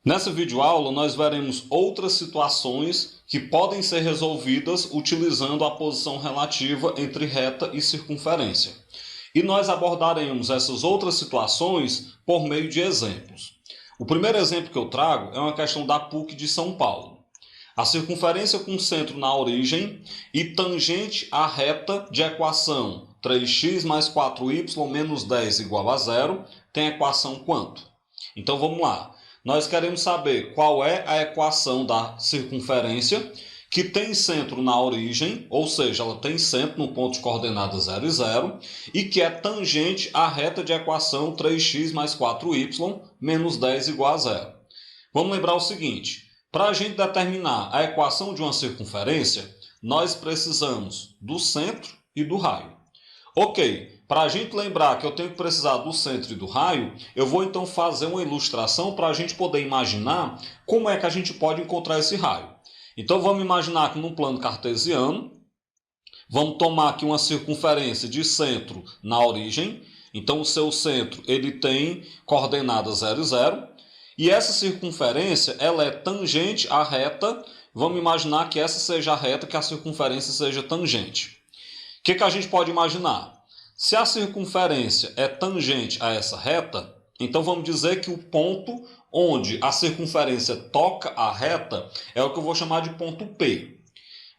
Nessa videoaula, nós veremos outras situações que podem ser resolvidas utilizando a posição relativa entre reta e circunferência. E nós abordaremos essas outras situações por meio de exemplos. O primeiro exemplo que eu trago é uma questão da PUC de São Paulo. A circunferência com centro na origem e tangente à reta de equação 3x mais 4y menos 10 igual a zero tem a equação quanto? Então vamos lá. Nós queremos saber qual é a equação da circunferência que tem centro na origem, ou seja, ela tem centro no ponto de coordenadas 0 e 0, e que é tangente à reta de equação 3x mais 4y menos 10 igual a zero. Vamos lembrar o seguinte, para a gente determinar a equação de uma circunferência, nós precisamos do centro e do raio. Ok, para a gente lembrar que eu tenho que precisar do centro e do raio, eu vou então fazer uma ilustração para a gente poder imaginar como é que a gente pode encontrar esse raio. Então vamos imaginar que num plano cartesiano, vamos tomar aqui uma circunferência de centro na origem. Então o seu centro ele tem coordenadas 0 e 0. E essa circunferência ela é tangente à reta. Vamos imaginar que essa seja a reta, que a circunferência seja tangente. O que a gente pode imaginar? Se a circunferência é tangente a essa reta, então vamos dizer que o ponto onde a circunferência toca a reta é o que eu vou chamar de ponto P.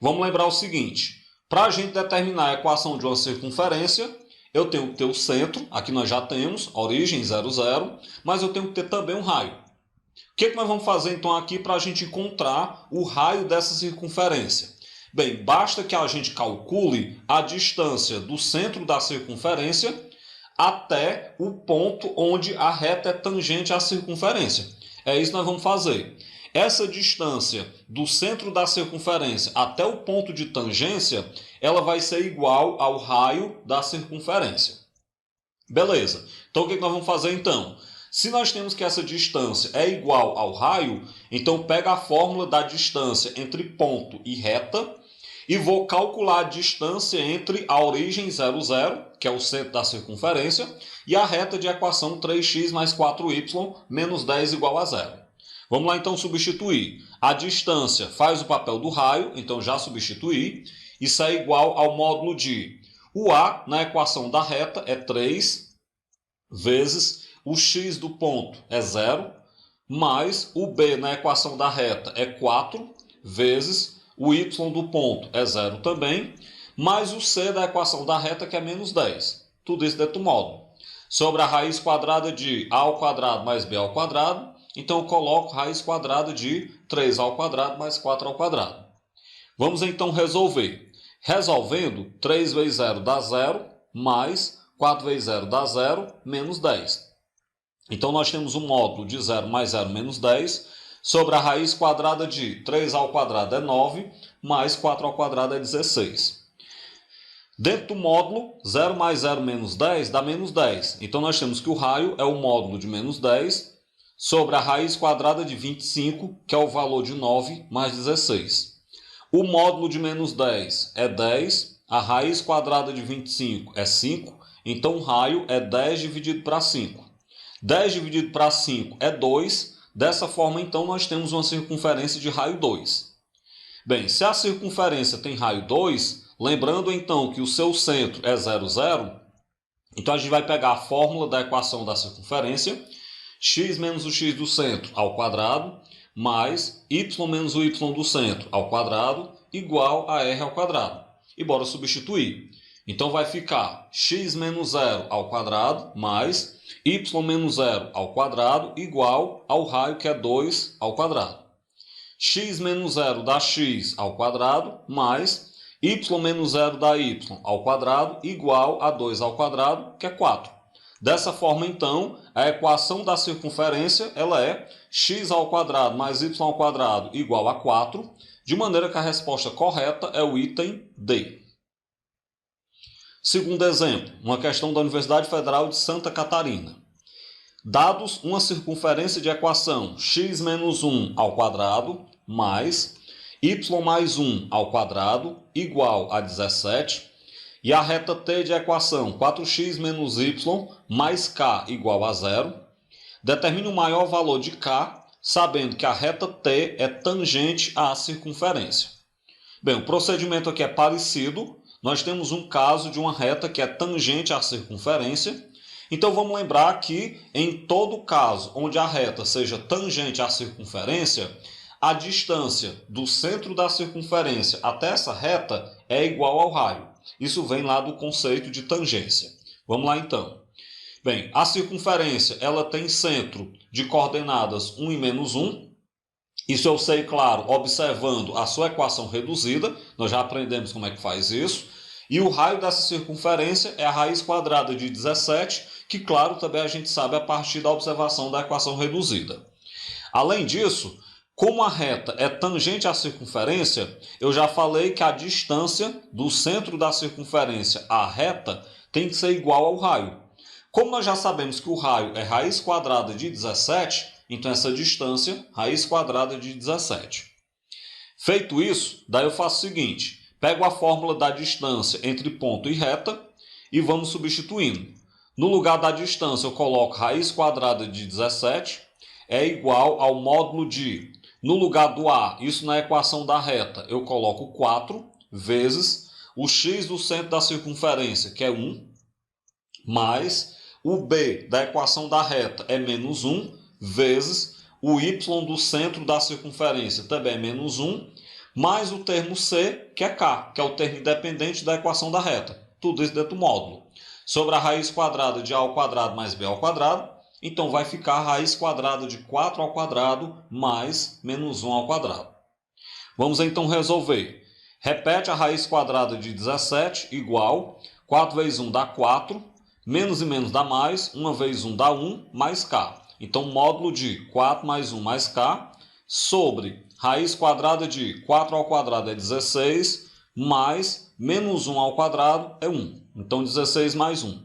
Vamos lembrar o seguinte, para a gente determinar a equação de uma circunferência, eu tenho que ter o centro, aqui nós já temos, origem 0, 0, mas eu tenho que ter também um raio. O que nós vamos fazer então aqui para a gente encontrar o raio dessa circunferência? Bem, basta que a gente calcule a distância do centro da circunferência até o ponto onde a reta é tangente à circunferência. É isso que nós vamos fazer. Essa distância do centro da circunferência até o ponto de tangência, ela vai ser igual ao raio da circunferência. Beleza. Então o que nós vamos fazer então? Se nós temos que essa distância é igual ao raio, então pega a fórmula da distância entre ponto e reta e vou calcular a distância entre a origem 0, 0, que é o centro da circunferência, e a reta de equação 3x mais 4y menos 10 igual a zero. Vamos lá então substituir. A distância faz o papel do raio, então já substituí. Isso é igual ao módulo de o a na equação da reta é 3 vezes o x do ponto é 0, mais o b na equação da reta é 4, vezes o y do ponto é 0 também, mais o c da equação da reta que é menos 10. Tudo isso dentro do módulo. Sobre a raiz quadrada de a ao quadrado mais b ao quadrado, então eu coloco raiz quadrada de 3a ao quadrado mais 4 ao quadrado. Vamos então resolver. Resolvendo, 3 vezes 0 dá 0, mais 4 vezes 0 dá 0, menos 10. Então nós temos um módulo de 0 mais 0 menos 10, sobre a raiz quadrada de 3 ao quadrado é 9, mais 4 ao quadrado é 16. Dentro do módulo, 0 mais 0 menos 10 dá menos 10. Então nós temos que o raio é o módulo de menos 10, sobre a raiz quadrada de 25, que é o valor de 9 mais 16. O módulo de menos 10 é 10, a raiz quadrada de 25 é 5, então o raio é 10 dividido para 5. 10 dividido para 5 é 2, dessa forma então nós temos uma circunferência de raio 2. Bem, se a circunferência tem raio 2, lembrando então que o seu centro é 0, 0, então a gente vai pegar a fórmula da equação da circunferência, x menos o x do centro ao quadrado, mais y menos o y do centro ao quadrado, igual a r ao quadrado. E bora substituir. Então vai ficar x menos 0 ao quadrado, mais y menos 0 ao quadrado, igual ao raio que é 2 ao quadrado. X menos 0 dá x ao quadrado, mais y menos 0 dá y ao quadrado, igual a 2 ao quadrado, que é 4. Dessa forma, então, a equação da circunferência ela é x ao quadrado mais y ao quadrado igual a 4, de maneira que a resposta correta é o item D. Segundo exemplo, uma questão da Universidade Federal de Santa Catarina. Dados uma circunferência de equação x menos 1 ao quadrado mais y mais 1 ao quadrado igual a 17, e a reta t de equação 4x menos y mais k igual a 0, determine o maior valor de k sabendo que a reta T é tangente à circunferência. Bem, o procedimento aqui é parecido. Nós temos um caso de uma reta que é tangente à circunferência. Então vamos lembrar que em todo caso onde a reta seja tangente à circunferência, a distância do centro da circunferência até essa reta é igual ao raio. Isso vem lá do conceito de tangência. Vamos lá então. Bem, a circunferência ela tem centro de coordenadas 1 e menos 1. Isso eu sei, claro, observando a sua equação reduzida. Nós já aprendemos como é que faz isso. E o raio dessa circunferência é a raiz quadrada de 17, que, claro, também a gente sabe a partir da observação da equação reduzida. Além disso, como a reta é tangente à circunferência, eu já falei que a distância do centro da circunferência à reta tem que ser igual ao raio. Como nós já sabemos que o raio é raiz quadrada de 17, então essa distância, raiz quadrada de 17. Feito isso, daí eu faço o seguinte, pego a fórmula da distância entre ponto e reta e vamos substituindo. No lugar da distância eu coloco raiz quadrada de 17 é igual ao módulo de, no lugar do A, isso na equação da reta, eu coloco 4 vezes o x do centro da circunferência, que é 1, mais o B da equação da reta é menos 1, vezes o y do centro da circunferência, também é menos 1, mais o termo C, que é K, que é o termo independente da equação da reta. Tudo isso dentro do módulo. Sobre a raiz quadrada de A ao quadrado mais B ao quadrado, então vai ficar a raiz quadrada de 4 ao quadrado mais menos 1 ao quadrado. Vamos então resolver. Repete a raiz quadrada de 17 igual 4 vezes 1 dá 4, menos e menos dá mais, 1 vezes 1 dá 1, mais K. Então, módulo de 4 mais 1 mais K sobre raiz quadrada de 4 ao quadrado é 16, mais menos 1 ao quadrado é 1. Então, 16 mais 1.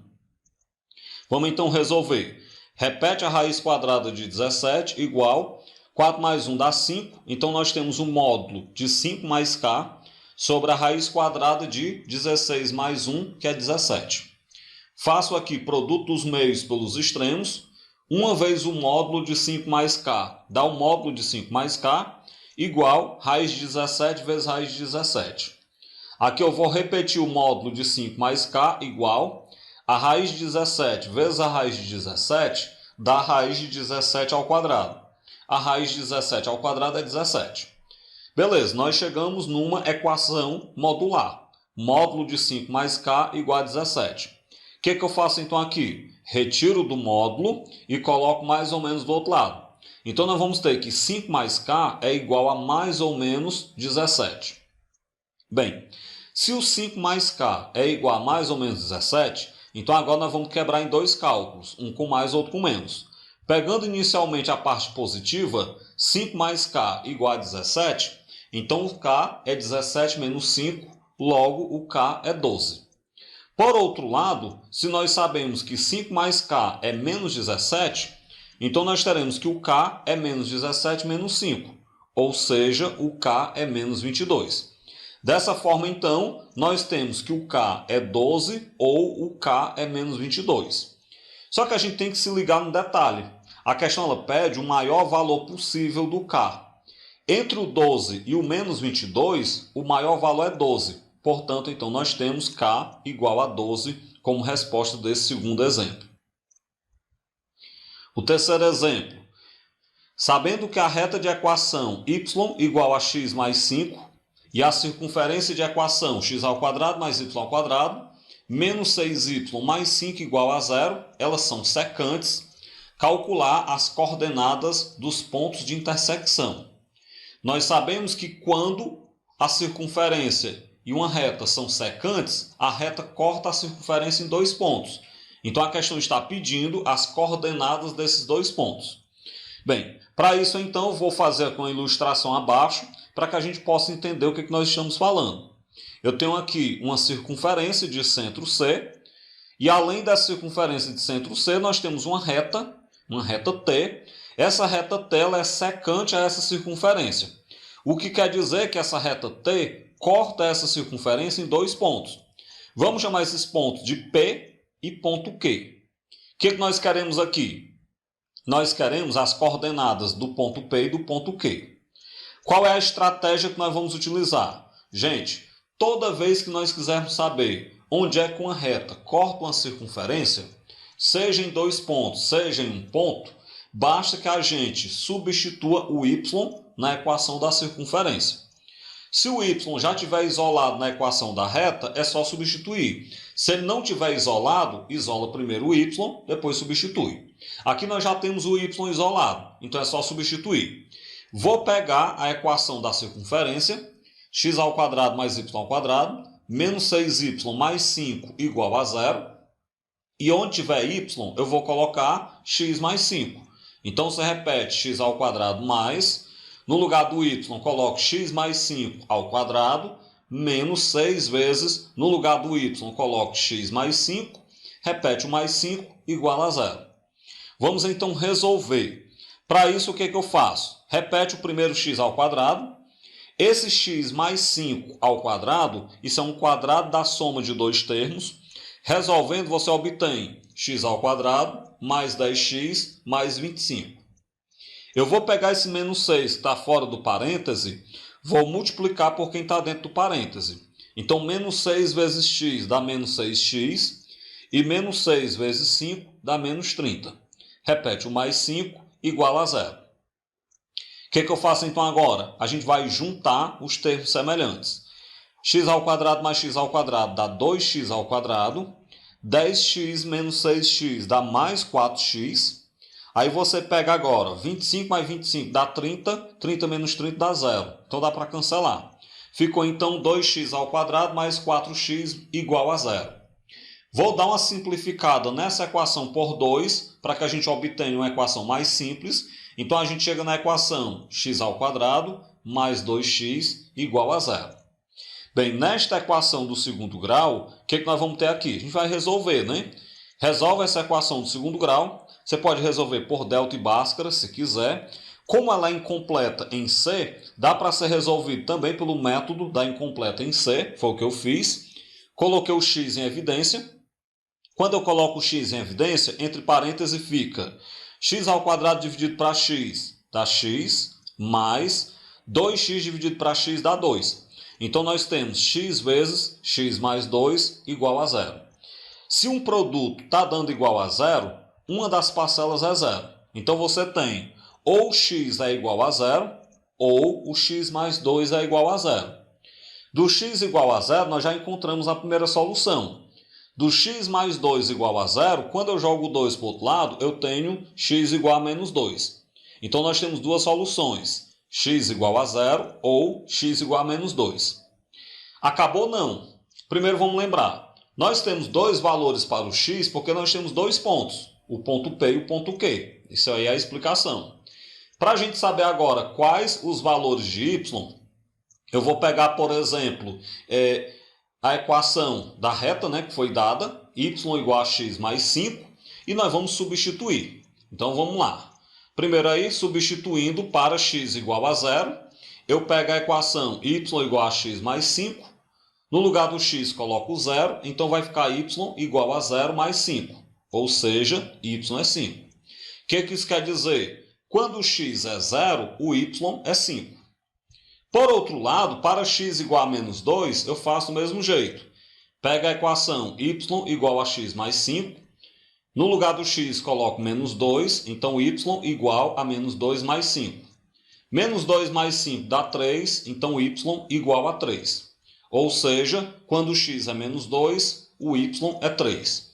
Vamos então resolver. Repete a raiz quadrada de 17 igual 4 mais 1 dá 5. Então, nós temos um módulo de 5 mais K sobre a raiz quadrada de 16 mais 1, que é 17. Faço aqui produto dos meios pelos extremos. 1 vez o módulo de 5 mais K dá o módulo de 5 mais K igual raiz de 17 vezes raiz de 17. Aqui eu vou repetir o módulo de 5 mais K igual a raiz de 17 vezes a raiz de 17 dá a raiz de 17 ao quadrado. A raiz de 17 ao quadrado é 17. Beleza, nós chegamos numa equação modular. Módulo de 5 mais K igual a 17. O que eu faço então aqui? Retiro do módulo e coloco mais ou menos do outro lado. Então, nós vamos ter que 5 mais K é igual a mais ou menos 17. Bem, se o 5 mais K é igual a mais ou menos 17, então agora nós vamos quebrar em dois cálculos, um com mais, outro com menos. Pegando inicialmente a parte positiva, 5 mais K igual a 17, então o K é 17 menos 5, logo o K é 12. Por outro lado, se nós sabemos que 5 mais K é menos 17, então nós teremos que o K é menos 17 menos 5, ou seja, o K é menos 22. Dessa forma, então, nós temos que o K é 12 ou o K é menos 22. Só que a gente tem que se ligar no detalhe. A questão ela pede o maior valor possível do K. Entre o 12 e o menos 22, o maior valor é 12. Portanto, então, nós temos K igual a 12 como resposta desse segundo exemplo. O terceiro exemplo. Sabendo que a reta de equação y igual a x mais 5 e a circunferência de equação x ao quadrado mais y ao quadrado, menos 6y mais 5 igual a 0, elas são secantes, calcular as coordenadas dos pontos de intersecção. Nós sabemos que quando a circunferência e uma reta são secantes, a reta corta a circunferência em dois pontos. Então a questão está pedindo as coordenadas desses dois pontos. Bem, para isso então eu vou fazer com a ilustração abaixo, para que a gente possa entender o que nós estamos falando. Eu tenho aqui uma circunferência de centro C, e além dessa circunferência de centro C, nós temos uma reta T. Essa reta T ela é secante a essa circunferência. O que quer dizer que essa reta T corta essa circunferência em dois pontos. Vamos chamar esses pontos de P e ponto Q. O que nós queremos aqui? nós queremos as coordenadas do ponto P e do ponto Q. Qual é a estratégia que nós vamos utilizar? Gente, toda vez que nós quisermos saber onde é que uma reta corta uma circunferência, seja em 2 pontos, seja em 1 ponto, basta que a gente substitua o y na equação da circunferência. Se o y já estiver isolado na equação da reta, é só substituir. Se ele não estiver isolado, isola primeiro o y, depois substitui. Aqui nós já temos o y isolado, então é só substituir. Vou pegar a equação da circunferência, x² mais y², menos 6y mais 5 igual a 0. E onde tiver y, eu vou colocar x mais 5. Então você repete x² mais, no lugar do y, coloco x mais 5 ao quadrado, menos 6 vezes, no lugar do y, coloco x mais 5, repete o mais 5 igual a 0. Vamos então resolver. Para isso, o que eu faço? Repete o primeiro x ao quadrado. Esse x mais 5 ao quadrado, isso é um quadrado da soma de 2 termos. Resolvendo, você obtém x² mais 10x mais 25. Eu vou pegar esse menos 6 que está fora do parêntese, vou multiplicar por quem está dentro do parêntese. Então, menos 6 vezes x dá menos 6x, e menos 6 vezes 5 dá menos 30. Repete o mais 5 igual a 0. O que eu faço então agora? A gente vai juntar os termos semelhantes. x² mais x² dá 2x², 10x menos 6x dá mais 4x. Aí você pega agora, 25 mais 25 dá 30, 30 menos 30 dá 0. Então dá para cancelar. Ficou então 2x² mais 4x igual a 0. Vou dar uma simplificada nessa equação por 2, para que a gente obtenha uma equação mais simples. Então a gente chega na equação x² mais 2x igual a 0. Bem, nesta equação do segundo grau, o que nós vamos ter aqui? A gente vai resolver, né? Resolve essa equação do segundo grau. Você pode resolver por delta e bhaskara, se quiser. Como ela é incompleta em C, dá para ser resolvido também pelo método da incompleta em C. Foi o que eu fiz. Coloquei o x em evidência. Quando eu coloco o x em evidência, entre parênteses fica x² dividido para x dá x, mais 2x dividido para x dá 2. Então, nós temos x vezes x mais 2 igual a 0. Se um produto está dando igual a 0, uma das parcelas é 0. Então, você tem ou x é igual a 0, ou o x mais 2 é igual a 0. Do x igual a 0, nós já encontramos a primeira solução. Do x mais 2 igual a 0, quando eu jogo 2 para o outro lado, eu tenho x igual a menos 2. Então, nós temos duas soluções. X igual a 0 ou x igual a menos 2. Acabou? Não. Primeiro vamos lembrar. Nós temos dois valores para o x porque nós temos 2 pontos. O ponto P e o ponto Q. Isso aí é a explicação. Para a gente saber agora quais os valores de y, eu vou pegar, por exemplo, a equação da reta, né, que foi dada, y igual a x mais 5, e nós vamos substituir. Então vamos lá. Primeiro aí, substituindo para x igual a 0, eu pego a equação y igual a x mais 5. No lugar do x, coloco 0, então vai ficar y igual a 0 mais 5. Ou seja, y é 5. O que isso quer dizer? Quando o x é 0, o y é 5. Por outro lado, para x igual a menos 2, eu faço do mesmo jeito. Pego a equação y igual a x mais 5. No lugar do x, coloco menos 2, então y igual a menos 2 mais 5. Menos 2 mais 5 dá 3, então y igual a 3. Ou seja, quando o x é menos 2, o y é 3.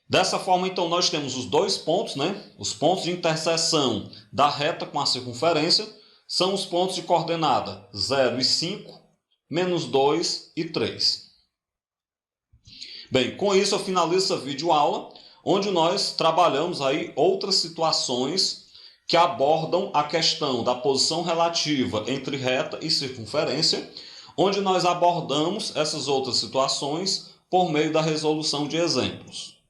Dessa forma, então, nós temos os dois pontos, né? Os pontos de interseção da reta com a circunferência são os pontos de coordenada 0 e 5, menos 2 e 3. Bem, com isso eu finalizo essa videoaula, onde nós trabalhamos aí outras situações que abordam a questão da posição relativa entre reta e circunferência, onde nós abordamos essas outras situações por meio da resolução de exemplos.